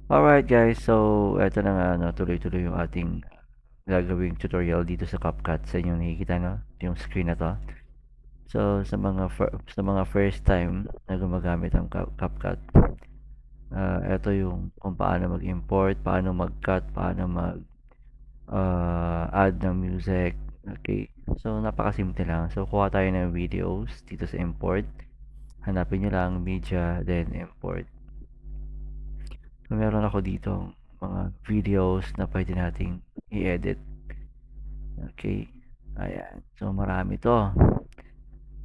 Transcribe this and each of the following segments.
Alright guys, so eto na nga tuloy-tuloy yung ating gagawing tutorial dito sa CapCut sa inyong nakikita yung screen na 'to. So sa mga first time na gumagamit ng CapCut, eto yung kung paano mag-import, paano mag-cut, paano add ng music. Okay, so napakasimple lang. So kuha tayo ng videos dito sa import, hanapin niyo lang media then import. So meron ako dito mga videos na pwede nating i-edit. Okay, ayan. So marami 'to.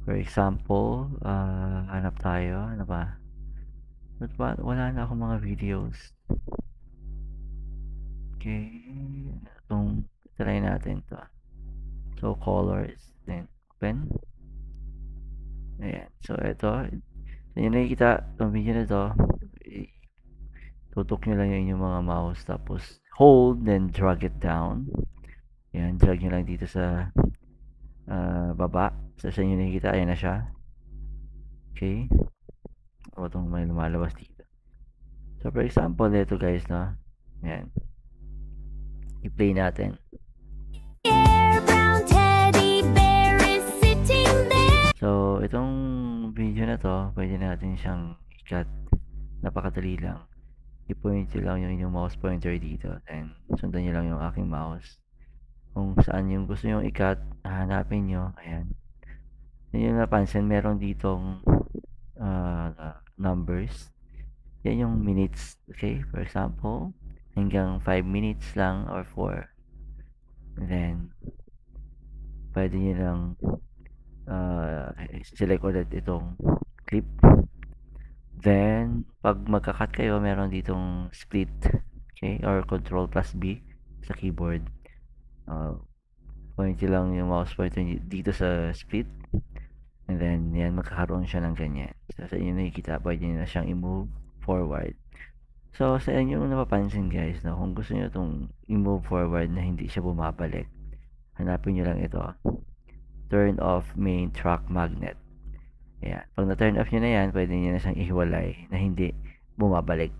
For example, hanap tayo, ano ba? Ba't ba wala na akong mga videos? Okay, itong try natin 'to. So colors, then open. Ayan. So ito, sa inyo nakikita itong video na 'to, tutok nyo lang yung inyong mga mouse tapos hold then drag it down. Ayan, drag nyo lang dito sa baba. So sa inyo nakikita, ayan na siya. Okay. O itong may lumalabas dito. So for example, ito guys, no? Ayan. I-play natin. So, itong video na to, pwede natin siyang i-cut. Napakadali lang. I-point nyo lang yung inyong mouse pointer dito. Then, sundan nyo lang yung aking mouse. Kung saan yung gusto nyo i-cut, hanapin nyo. Ayan. Yan yung napansin, meron ditong numbers. Yan yung minutes. Okay? For example, hanggang 5 minutes lang or 4. And then, pwede nyo lang select ulit itong clip. Then, pag magka-cut kayo, meron ditong split, okay, or Control plus B sa keyboard. Point lang yung mouse pointer dito sa split. And then, yan, magkakaroon siya ng ganyan. So, sa inyo nakikita, pwede nyo na siyang i-move forward. So, sa inyo napapansin guys, kung gusto nyo itong i-move forward na hindi siya bumabalik, hanapin nyo lang ito. Turn off main track magnet. Ayan. Pag na-turn off nyo na yan, pwede nyo na siyang ihiwalay na hindi bumabalik.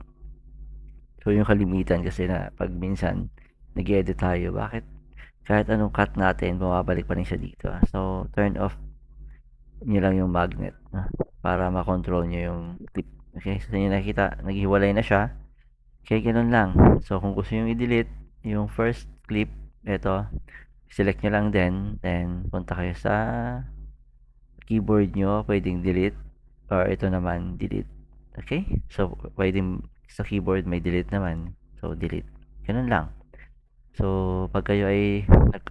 So, yung kalimitan kasi na pag minsan nag-edit tayo, bakit kahit anong cut natin, bumabalik pa rin siya dito. So, turn off nyo lang yung magnet para makontrol nyo yung clip. Okay, so nyo nakikita, naghiwalay na siya. Okay, ganun lang. So, kung gusto nyo i-delete yung first clip, ito, select nyo lang din, then punta kayo sa keyboard nyo, pwedeng delete, or ito naman, delete. Okay, so pwedeng sa keyboard may delete naman, so delete. Ganun lang. So, pag kayo ay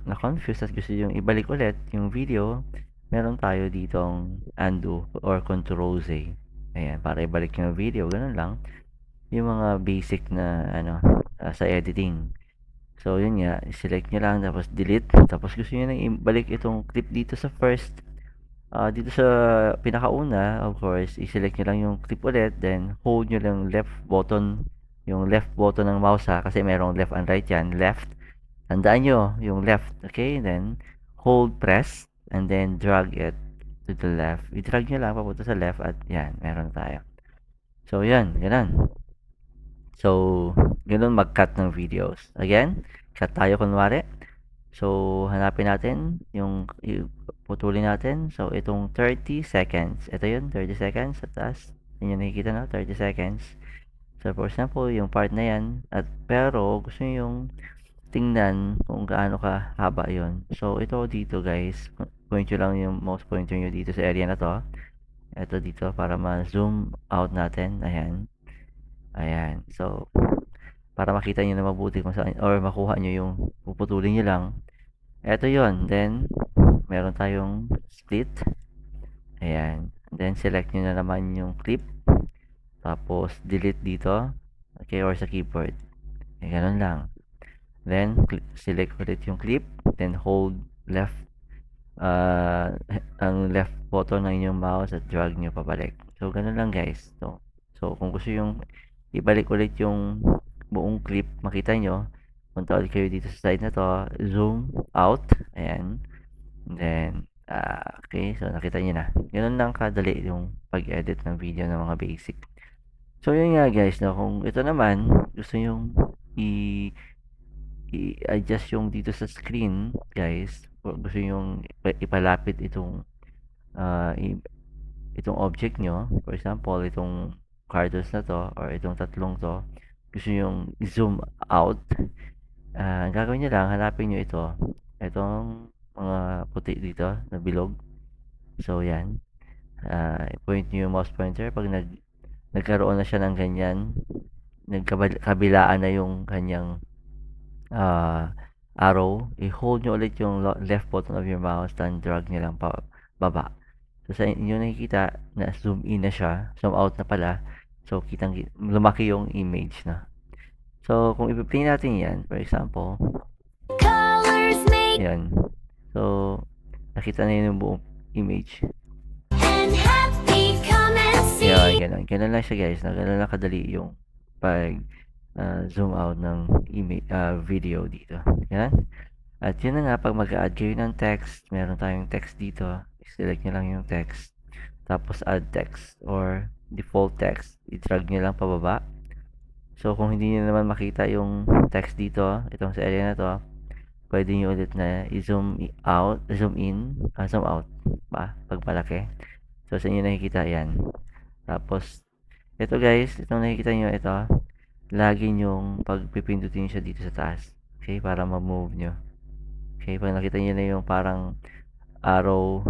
na-confuse at gusto yung ibalik ulit yung video, meron tayo ditong undo or control Z. Ayan, para ibalik yung video, ganun lang. Yung mga basic na sa editing. So, yun nga, select nyo lang, tapos delete. Tapos gusto nyo nang ibalik itong clip dito sa first. Dito sa pinakauna, of course, i-select nyo lang yung clip ulit, then hold nyo lang yung left button ng mouse kasi merong left and right yan. Left, tandaan nyo, yung left, okay? Then, hold, press, and then drag it to the left. I-drag nyo lang papunta sa left at yan, meron tayo. So, yan, ganun. So, ganun mag-cut ng videos. Again, cut tayo kunwari. So, hanapin natin yung putulin natin. So, itong 30 seconds. Ito yun, 30 seconds sa taas. Yun yung nakikita na, 30 seconds. So, for example, yung part na yan. Pero, gusto nyo yung tingnan kung gaano ka haba yon. So, ito dito guys. Point nyo lang yung mouse pointer nyo dito sa area na to. Ito dito para ma-zoom out natin. Ayan. Ayan. So, para makita nyo na mabuti kung saan, or makuha nyo yung puputulin nyo lang. Ito yon. Then, meron tayong split. Ayan. Then, select nyo na naman yung clip. Tapos, delete dito. Okay, or sa keyboard. Ganun lang. Then, select ulit yung clip. Then, hold left ang left button ng inyong mouse at drag nyo pabalik. So, ganun lang guys. So kung gusto yung ibalik ulit yung buong clip, makita nyo, punta ulit kayo dito sa side na to, zoom out, ayan. And then, okay, so nakita nyo na. Ganun lang kadali yung pag-edit ng video ng mga basic. So, yun nga guys, no, kung ito naman, gusto nyong i- i-adjust yung dito sa screen, guys, kung gusto nyong ipalapit itong ah, itong object nyo, for example, itong cardos na to, or itong tatlong to, gusto nyong zoom out, ang gagawin nyo lang, hanapin nyo ito, itong mga puti dito, na bilog. So, yan. Point nyo yung mouse pointer. Pag nagkaroon na siya ng ganyan, nagkabilaan na yung kanyang arrow, i-hold nyo ulit yung left button of your mouse, then drag nyo lang pa baba. So, sa inyo nakikita na zoom in na siya, zoom out na pala. So, lumaki yung image na. So, kung i-play natin yan, for example, yan. So, nakita na yun yung buong image. Yan, ganun. Ganun lang siya guys. Ganun lang kadali yung pag zoom out ng video dito. Yan. At yun na nga, pag mag-add kayo ng text, meron tayong text dito. Select nyo lang yung text. Tapos add text or default text. I-drag nyo lang pababa. So, kung hindi nyo naman makita yung text dito, itong sa area na to, pwede nyo ulit na i-zoom out, zoom in, zoom out pa, pag malaki. So, sa inyo nakikita yan. Tapos, ito guys, itong nakikita nyo, ito, lagi nyong pagpipindutin siya dito sa taas. Okay, para ma-move nyo. Okay, pag nakita nyo na yung parang arrow,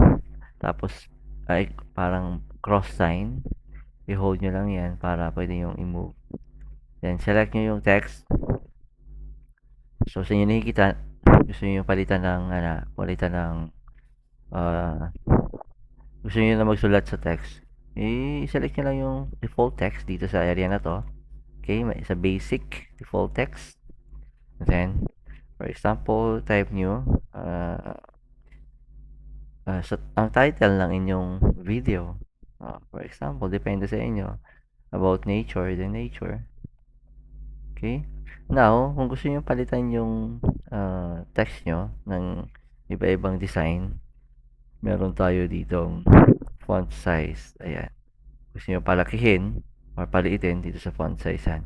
tapos, ay, parang cross sign, i-hold nyo lang yan para pwede yung i-move. Then, select nyo yung text. So, sa inyo nakikita, gusto nyo palitan ng, gusto nyo na magsulat sa text. I-select nyo lang yung default text dito sa area na to. Okay, sa basic default text. Then, for example, type nyo ang title ng inyong video. For example, depende sa inyo. About nature, then nature. Okay? Now, kung gusto nyo palitan yung text nyo ng iba-ibang design, meron tayo ditong font size. Ayan. Gusto nyo palakihin or paliitin dito sa font size.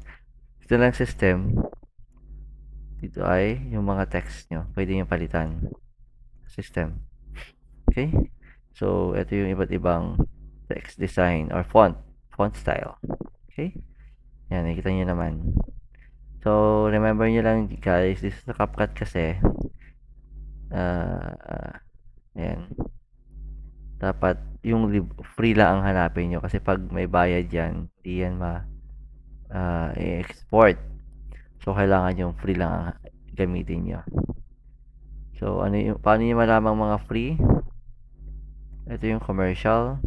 Ito lang system. Dito ay yung mga text nyo. Pwede nyo palitan. System. Okay? So, ito yung iba't ibang text design or font style. Okay? Yan, nakikita nyo naman. So, remember nyo lang guys, this is a CapCut kasi. Ayan. Dapat yung free lang ang hanapin nyo kasi pag may bayad yan, hindi yan i-export. So, kailangan yung free lang ang gamitin nyo. So, paano nyo malamang mga free? Ito yung commercial.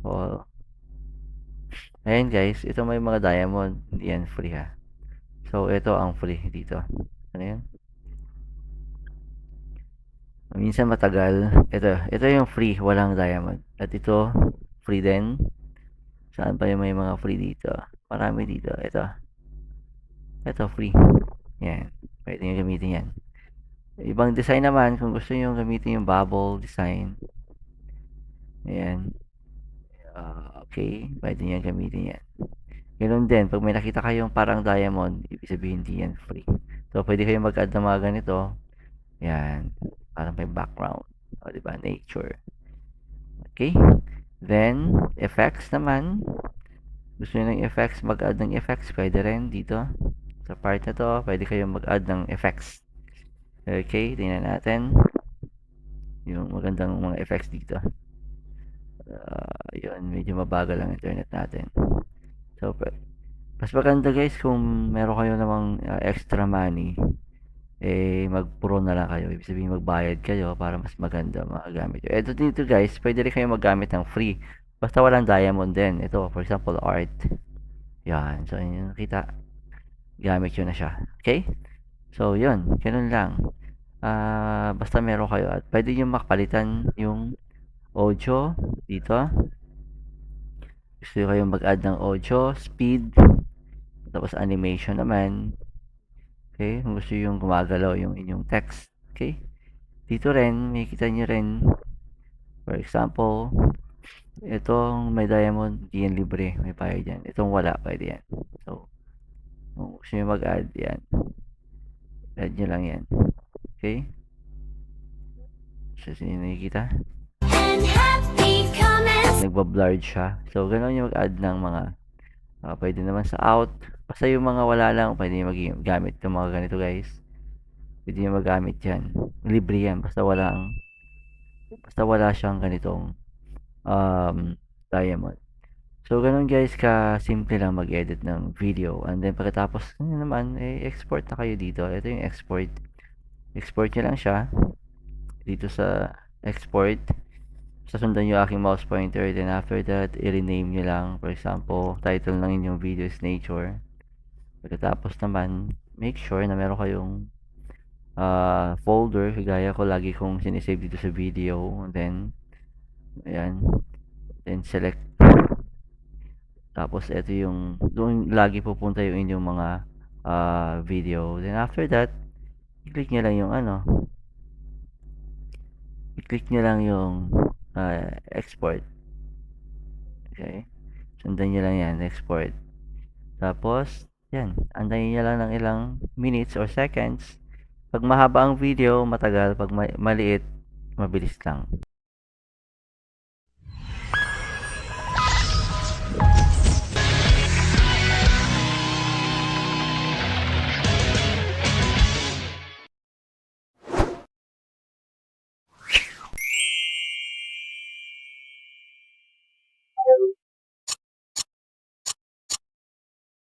Oh. Ayan guys, ito may mga diamond, hindi yan free ha. So, ito ang free dito. Ano yan? Minsan matagal. Ito yung free, walang diamond. At ito, free din. Saan pa yung may mga free dito? Marami dito. Ito free. Yan. Pwede nyo gamitin yan. Ibang design naman, kung gusto nyo gamitin yung bubble design. Ayan. Okay. Pwede nyo gamitin yan. Ganun din, pag may nakita kayong parang diamond, ibig sabihin hindi yan free. So, pwede kayong mag-add ng mga ganito. Yan. Parang may background. O, diba? Nature. Okay. Then, effects naman. Gusto nyo ng effects, mag-add ng effects, pwede rin dito. Sa part na to, pwede kayong mag-add ng effects. Okay, tingnan natin. Yung magandang mga effects dito. Yun, medyo mabagal ang internet natin. So, mas maganda guys kung meron kayo namang extra money, mag-pro na lang kayo. Ibig sabihin magbayad kayo para mas maganda magagamit nyo. Ito dito guys, pwede rin kayo maggamit ng free. Basta walang diamond din. Ito, for example, art. Yan. So, yun nakita. Gamit yun na siya. Okay? So, yun. Ganun lang. Basta meron kayo. At pwede nyo makapalitan yung audio dito. Gusto nyo kayong mag-add ng audio, speed, tapos animation naman. Okay? Kung gusto yung gumagalaw yung inyong text. Okay? Dito rin, makikita nyo rin. For example, Itong may diamond, di yan libre, may bayad yan. Itong wala, pwede yan. So, kung gusto nyo mag-add, yan. Add nyo lang yan. Okay? So, sino nakikita? Nagbablurred siya. So, ganoon yung mag-add ng mga pwede naman sa out. Basta yung mga wala lang, pwede nyo gamit yung mga ganito guys. Pwede nyo magamit yan. Libre yan. Basta wala siyang ganitong diamond. So, ganun guys, ka-simple lang mag-edit ng video. And then, pagkatapos naman, export na kayo dito. Ito yung export. Export nyo lang siya. Dito sa export. Sasundan nyo aking mouse pointer. Then, after that, i-rename nyo lang. For example, title ng inyong video is nature. Pagkatapos naman, make sure na meron kayong folder. Kagaya ko, lagi kong sinisave dito sa video. And then, ayan. Then, select. Tapos, ito yung, doon lagi pupunta yung inyong mga video. Then, after that, i-click nyo lang yung i-click nyo lang yung export. Okay? Sundan nyo lang yan, export. Tapos, yan. Antayin nyo lang ng ilang minutes or seconds. Pag mahaba ang video, matagal. Pag maliit, mabilis lang.